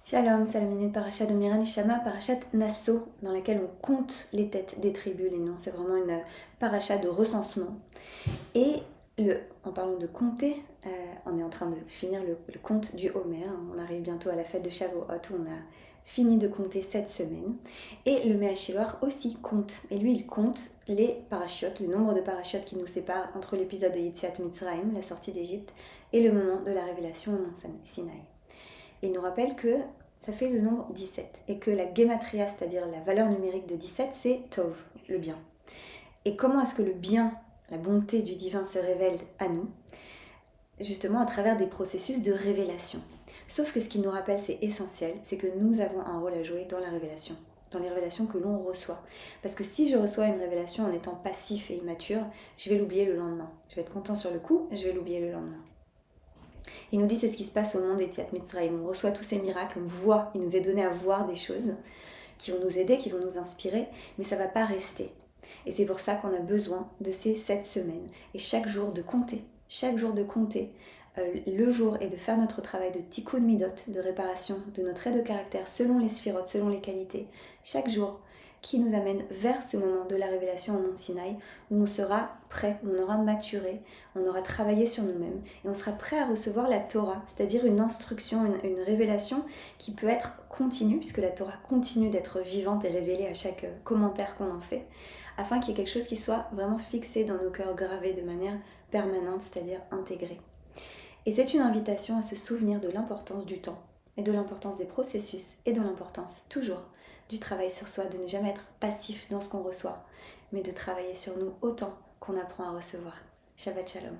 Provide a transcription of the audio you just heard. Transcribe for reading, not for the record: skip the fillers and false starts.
Shalom, Salamine, Parashat de Miran Ishama, Parashat Nasso, dans laquelle on compte les têtes des tribus, les noms. C'est vraiment une parashat de recensement. Et en parlant de compter, on est en train de finir le compte du Homer. On arrive bientôt à la fête de Shavuot où on a fini de compter cette semaine. Et le Me'ashiloach aussi compte. Et lui, il compte les parachutes, le nombre de parachutes qui nous séparent entre l'épisode de Yetziat Mitzrayim, la sortie d'Égypte, et le moment de la révélation au mont Sinaï. Et il nous rappelle que ça fait le nombre 17 et que la gematria, c'est-à-dire la valeur numérique de 17, c'est Tov, le bien. Et comment est-ce que le bien, la bonté du divin se révèle à nous? Justement à travers des processus de révélation. Sauf que ce qu'il nous rappelle, c'est essentiel, c'est que nous avons un rôle à jouer dans la révélation, dans les révélations que l'on reçoit. Parce que si je reçois une révélation en étant passif et immature, je vais l'oublier le lendemain. Je vais être content sur le coup, je vais l'oublier le lendemain. Il nous dit c'est ce qui se passe au monde des Yetziat Mitzrayim. On reçoit tous ces miracles, on voit, il nous est donné à voir des choses qui vont nous aider, qui vont nous inspirer, mais ça ne va pas rester. Et c'est pour ça qu'on a besoin de ces 7 semaines et chaque jour de compter, le jour et de faire notre travail de tikkun midot, de réparation de notre trait de caractère selon les sphirotes, selon les qualités, chaque jour qui nous amène vers ce moment de la révélation au mont Sinaï où on sera prêt, où on aura maturé, on aura travaillé sur nous-mêmes et on sera prêt à recevoir la Torah, c'est-à-dire une instruction, une révélation qui peut être continue, puisque la Torah continue d'être vivante et révélée à chaque commentaire qu'on en fait, afin qu'il y ait quelque chose qui soit vraiment fixé dans nos cœurs, gravé de manière permanente, c'est-à-dire intégrée. Et c'est une invitation à se souvenir de l'importance du temps, et de l'importance des processus, et de l'importance, toujours, du travail sur soi, de ne jamais être passif dans ce qu'on reçoit, mais de travailler sur nous autant qu'on apprend à recevoir. Shabbat Shalom.